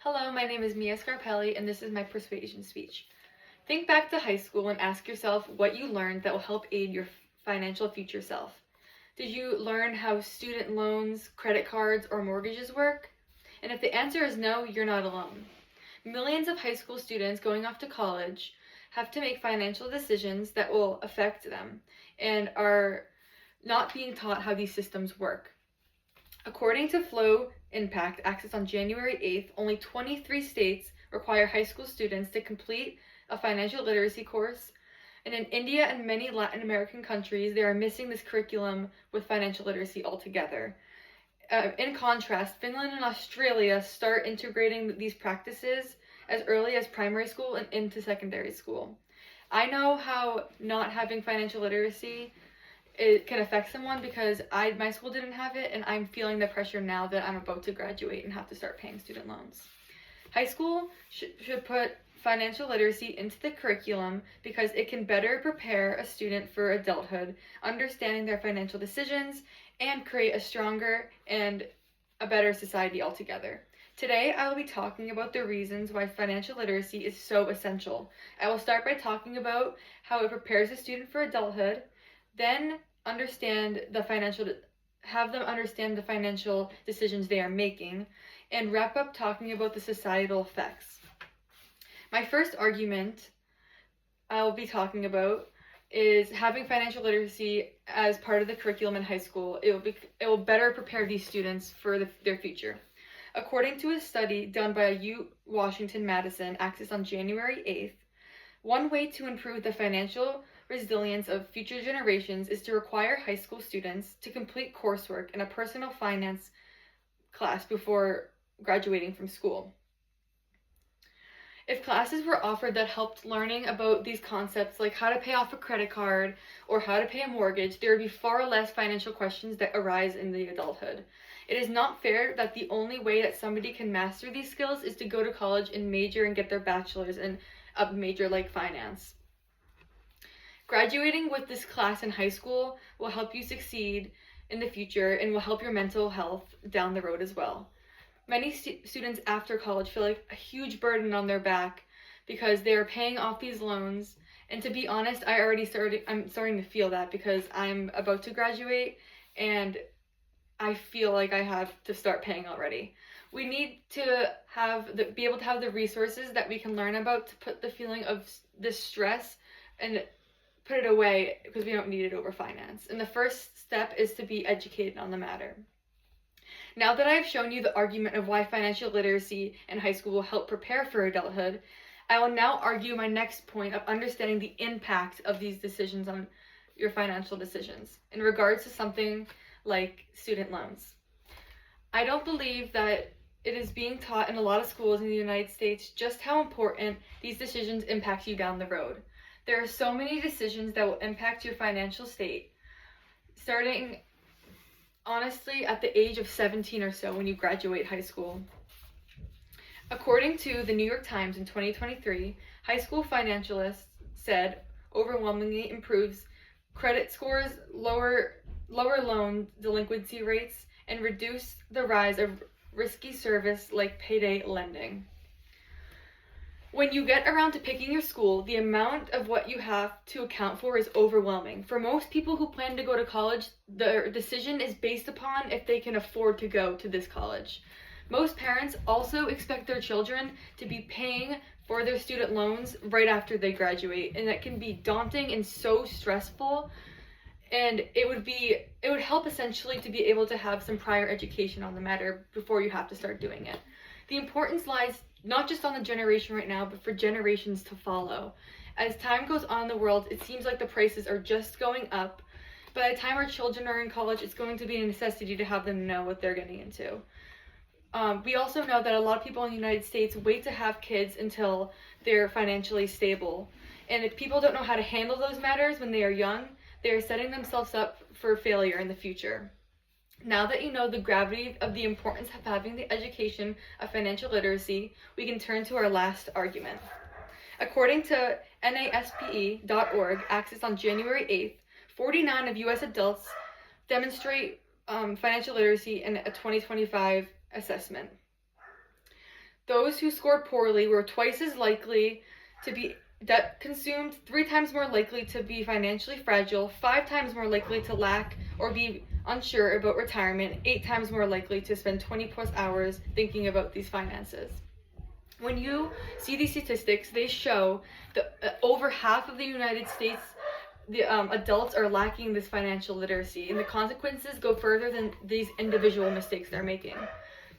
Hello, my name is Mia Scarpelli, and this is my persuasion speech. Think back to high school and ask yourself what you learned that will help aid your financial future self. Did you learn how student loans, credit cards, or mortgages work? And if the answer is no, you're not alone. Millions of high school students going off to college have to make financial decisions that will affect them and are not being taught how these systems work. According to Flow Impact, accessed on January 8th, only 23 states require high school students to complete a financial literacy course. And in India and many Latin American countries, they are missing this curriculum with financial literacy altogether. In contrast, Finland and Australia start integrating these practices as early as primary school and into secondary school. I know how not having financial literacy it can affect someone because my school didn't have it, and I'm feeling the pressure now that I'm about to graduate and have to start paying student loans. High school should put financial literacy into the curriculum because it can better prepare a student for adulthood, understanding their financial decisions, and create a stronger and a better society altogether. Today, I will be talking about the reasons why financial literacy is so essential. I will start by talking about how it prepares a student for adulthood, then have them understand the financial decisions they are making, and wrap up talking about the societal effects. My first argument I'll be talking about is having financial literacy as part of the curriculum in high school. It will better prepare these students for their future. According to a study done by Washington Madison, accessed on January 8th, one way to improve the financial resilience of future generations is to require high school students to complete coursework in a personal finance class before graduating from school. If classes were offered that helped learning about these concepts like how to pay off a credit card or how to pay a mortgage, there would be far less financial questions that arise in the adulthood. It is not fair that the only way that somebody can master these skills is to go to college and major and get their bachelor's in a major like finance. Graduating with this class in high school will help you succeed in the future and will help your mental health down the road as well. Many students after college feel like a huge burden on their back because they are paying off these loans. And to be honest, I'm starting to feel that because I'm about to graduate and I feel like I have to start paying already. We need to be able to have the resources that we can learn about to put the feeling of this stress and put it away because we don't need it over finance. And the first step is to be educated on the matter. Now that I've shown you the argument of why financial literacy in high school will help prepare for adulthood, I will now argue my next point of understanding the impact of these decisions on your financial decisions in regards to something like student loans. I don't believe that it is being taught in a lot of schools in the United States just how important these decisions impact you down the road. There are so many decisions that will impact your financial state, starting honestly at the age of 17 or so when you graduate high school. According to the New York Times in 2023, high school financialists said overwhelmingly improves credit scores, lower loan delinquency rates, and reduce the rise of risky service like payday lending. When you get around to picking your school, the amount of what you have to account for is overwhelming. For most people who plan to go to college, their decision is based upon if they can afford to go to this college. Most parents also expect their children to be paying for their student loans right after they graduate, and that can be daunting and so stressful. And it would help essentially to be able to have some prior education on the matter before you have to start doing it. The importance lies not just on the generation right now, but for generations to follow. As time goes on in the world, it seems like the prices are just going up. By the time our children are in college, it's going to be a necessity to have them know what they're getting into. We also know that a lot of people in the United States wait to have kids until they're financially stable. And if people don't know how to handle those matters when they are young, they are setting themselves up for failure in the future. Now that you know the gravity of the importance of having the education of financial literacy, we can turn to our last argument. According to NASPE.org, accessed on January 8th, 49 of U.S. adults demonstrate financial literacy in a 2025 assessment. Those who scored poorly were twice as likely to be debt consumed, 3 times more likely to be financially fragile, 5 times more likely to lack or be unsure about retirement, 8 times more likely to spend 20 plus hours thinking about these finances. When you see these statistics, they show that over half of the United States, the adults are lacking this financial literacy, and the consequences go further than these individual mistakes they're making.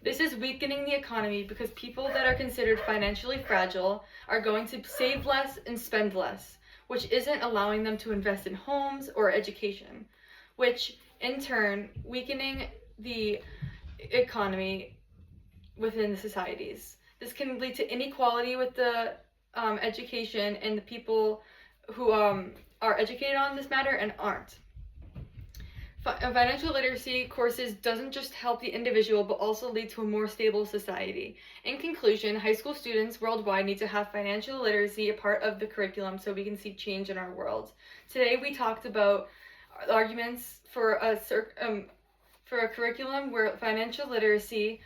This is weakening the economy because people that are considered financially fragile are going to save less and spend less, which isn't allowing them to invest in homes or education, which in turn weakening the economy within the societies. This can lead to inequality with the education and the people who are educated on this matter and aren't. Financial literacy courses doesn't just help the individual, but also lead to a more stable society. In conclusion, high school students worldwide need to have financial literacy a part of the curriculum so we can see change in our world. Today we talked about arguments for a curriculum where financial literacy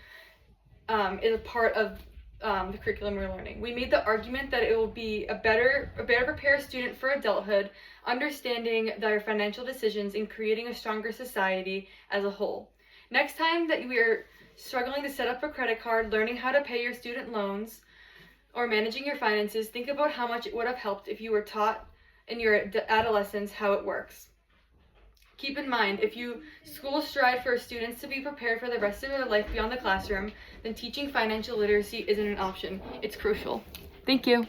is a part of the curriculum we're learning. We made the argument that it will be a better prepare a student for adulthood, understanding their financial decisions and creating a stronger society as a whole. Next time that we are struggling to set up a credit card, learning how to pay your student loans, or managing your finances, think about how much it would have helped if you were taught in your adolescence how it works. Keep in mind, if schools strive for students to be prepared for the rest of their life beyond the classroom, then teaching financial literacy isn't an option. It's crucial. Thank you.